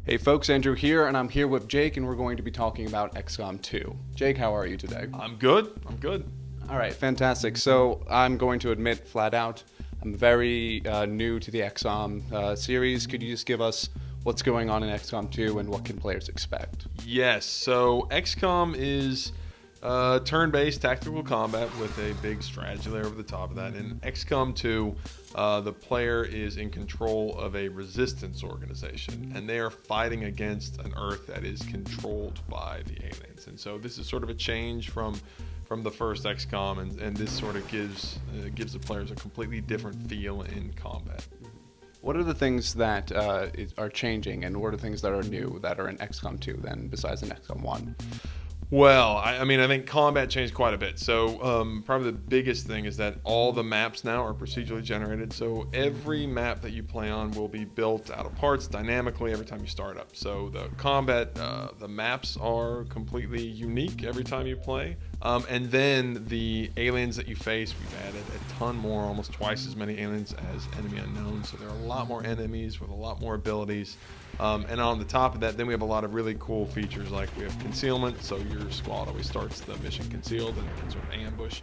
Hey folks, Andrew here, and I'm here with Jake, and we're going to be talking about XCOM 2. Jake, how are you today? I'm good. All right, fantastic. So I'm going to admit flat out, I'm very new to the XCOM series. Could you just give us what's going on in XCOM 2 and what can players expect? Yes, so XCOM is turn-based tactical combat with a big strategy layer over the top of that. In XCOM 2, the player is in control of a resistance organization, and they are fighting against an Earth that is controlled by the aliens. And so this is sort of a change from the first XCOM, and this sort of gives the players a completely different feel in combat. What are the things that are changing, and what are the things that are new that are in XCOM 2 then, besides in XCOM 1? Well, I mean, I think combat changed quite a bit. So probably the biggest thing is that all the maps now are procedurally generated. So every map that you play on will be built out of parts dynamically every time you start up. So the combat, the maps are completely unique every time you play. And then the aliens that you face, we've added a ton more, almost twice as many aliens as enemy unknown. So there are a lot more enemies with a lot more abilities. And on the top of that, then we have a lot of really cool features, like we have concealment. So your squad always starts the mission concealed and can sort of ambush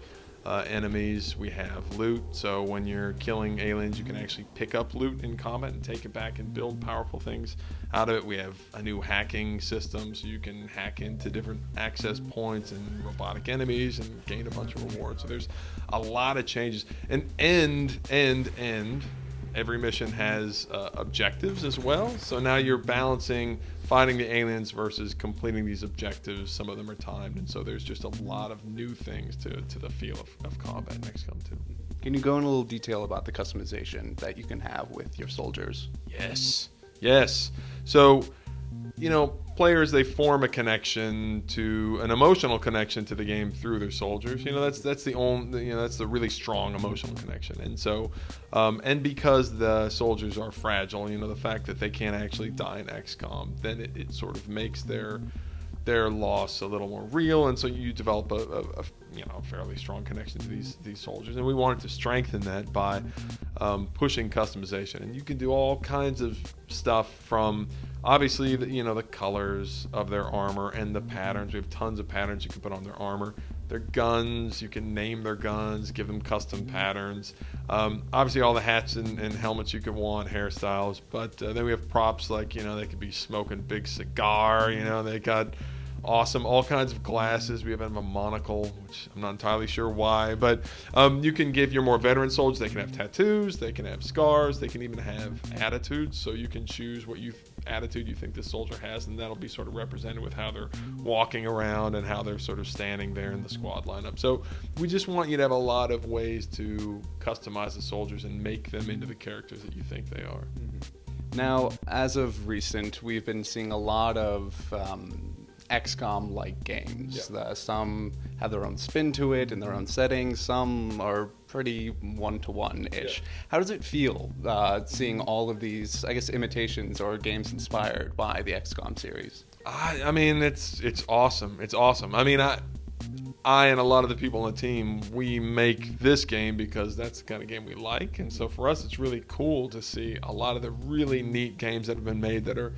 enemies. We have loot. So when you're killing aliens, you can actually pick up loot in combat and take it back and build powerful things out of it. We have a new hacking system, so you can hack into different access points and robotic enemies and gain a bunch of rewards. So there's a lot of changes. And every mission has objectives as well. So now you're balancing fighting the aliens versus completing these objectives. Some of them are timed, and so there's just a lot of new things to the feel of combat in XCOM 2. Can you go in a little detail about the customization that you can have with your soldiers? Yes. So, players, they form a connection an emotional connection to the game through their soldiers. That's the only, that's the really strong emotional connection. And so, and because the soldiers are fragile, the fact that they can't actually die in XCOM, then it sort of makes their loss a little more real. And so you develop a fairly strong connection to these soldiers. And we wanted to strengthen that by pushing customization. And you can do all kinds of stuff from obviously the colors of their armor and the patterns. We have tons of patterns you can put on their armor. Their guns, you can name their guns, give them custom patterns. Obviously all the hats and helmets you could want, hairstyles. But then we have props like, they could be smoking a big cigar. They got awesome all kinds of glasses. We have a monocle, which I'm not entirely sure why, but you can give your more veteran soldiers, they can have tattoos, they can have scars, they can even have attitudes. So you can choose what attitude you think this soldier has, and that'll be sort of represented with how they're walking around and how they're sort of standing there in the squad lineup. So we just want you to have a lot of ways to customize the soldiers and make them into the characters that you think they are. Now, as of recent, we've been seeing a lot of XCOM-like games. Yeah. Some have their own spin to it and their own settings. Some are pretty one-to-one-ish. Yeah. How does it feel seeing all of these, I guess, imitations or games inspired by the XCOM series? I mean, it's awesome. It's awesome. I mean, I and a lot of the people on the team, we make this game because that's the kind of game we like. And so for us, it's really cool to see a lot of the really neat games that have been made that are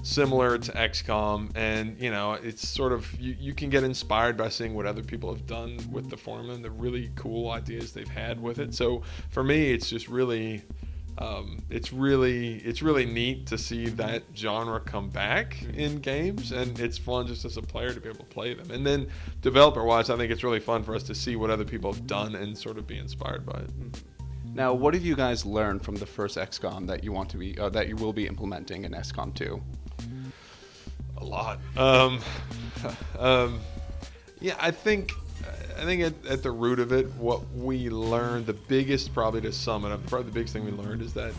similar to XCOM, and it's sort of you can get inspired by seeing what other people have done with the formula and the really cool ideas they've had with it. So for me, it's just really it's really neat to see that genre come back in games, and it's fun just as a player to be able to play them. And then developer wise, I think it's really fun for us to see what other people have done and sort of be inspired by it. Now, what have you guys learned from the first XCOM that you want to be that you will be implementing in XCOM 2? A lot. Yeah, I think at the root of it, what we learned, the biggest, probably to sum it up, probably the biggest thing we learned is that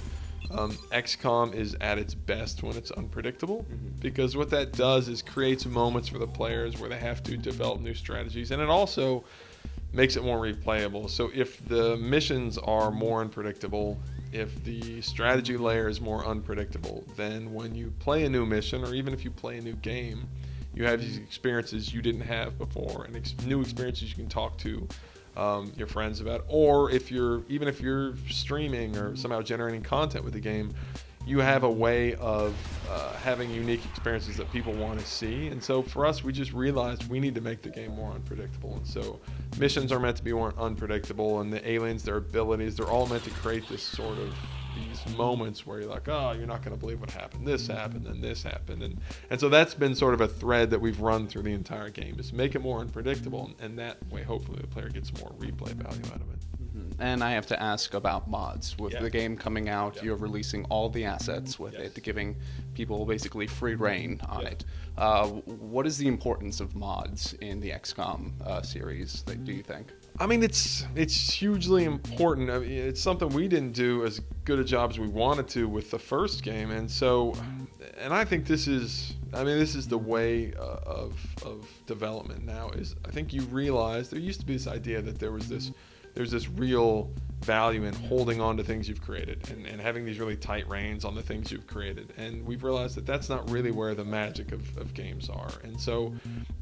XCOM is at its best when it's unpredictable, because what that does is creates moments for the players where they have to develop new strategies, and it also makes it more replayable. So if the missions are more unpredictable, if the strategy layer is more unpredictable, then when you play a new mission, or even if you play a new game, you have these experiences you didn't have before, and new experiences you can talk to your friends about. Or if you're streaming or somehow generating content with the game, you have a way of having unique experiences that people want to see. And so for us, we just realized we need to make the game more unpredictable. And so missions are meant to be more unpredictable, and the aliens, their abilities, they're all meant to create this sort of these moments where you're like, oh, you're not going to believe what happened. This happened, and this happened. And so that's been sort of a thread that we've run through the entire game, is make it more unpredictable. And that way, hopefully, the player gets more replay value out of it. And I have to ask about mods. With the game coming out, you're releasing all the assets with it, giving people basically free reign on it. What is the importance of mods in the XCOM series, do you think? I mean, it's hugely important. I mean, it's something we didn't do as good a job as we wanted to with the first game, and so, and I think this is the way of development now. Is I think you realize there used to be this idea that there's this real value in holding on to things you've created and having these really tight reins on the things you've created. And we've realized that that's not really where the magic of games are. And so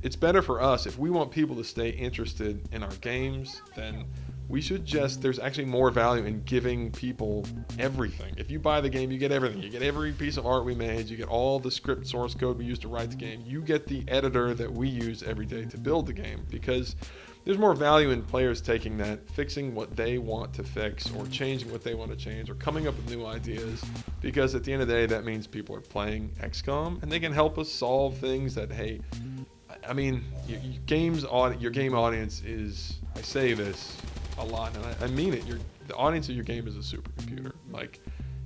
it's better for us, if we want people to stay interested in our games, then we should there's actually more value in giving people everything. If you buy the game, you get everything. You get every piece of art we made. You get all the script source code we used to write the game. You get the editor that we use every day to build the game, because there's more value in players taking that, fixing what they want to fix, or changing what they want to change, or coming up with new ideas, because at the end of the day, that means people are playing XCOM, and they can help us solve things that, hey, I mean, your game audience is, I say this a lot, and I mean it, the audience of your game is a supercomputer. Like,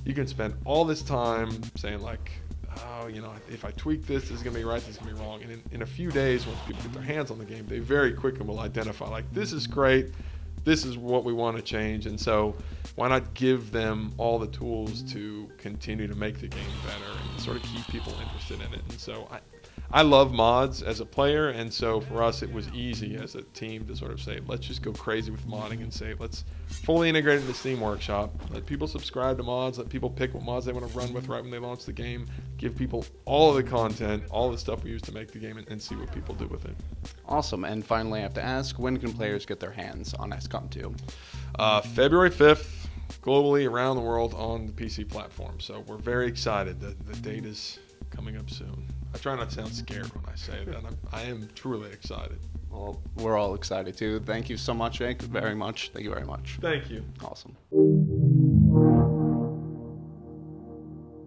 you can spend all this time saying, like, oh, if I tweak this is going to be right, this is going to be wrong. And in a few days, once people get their hands on the game, they very quickly will identify, like, this is great, this is what we want to change. And so why not give them all the tools to continue to make the game better and sort of keep people interested in it. And so I love mods as a player, and so for us it was easy as a team to sort of say, let's just go crazy with modding and say, let's fully integrate it in the Steam Workshop, let people subscribe to mods, let people pick what mods they want to run with right when they launch the game, give people all of the content, all the stuff we use to make the game, and see what people do with it. Awesome. And finally, I have to ask, when can players get their hands on XCOM 2? February 5th, globally around the world on the PC platform. So we're very excited. The date is coming up soon. I try not to sound scared when I say that. I am truly excited. Well, we're all excited too. Thank you so much, Jake. Very much. Thank you very much. Thank you. Awesome.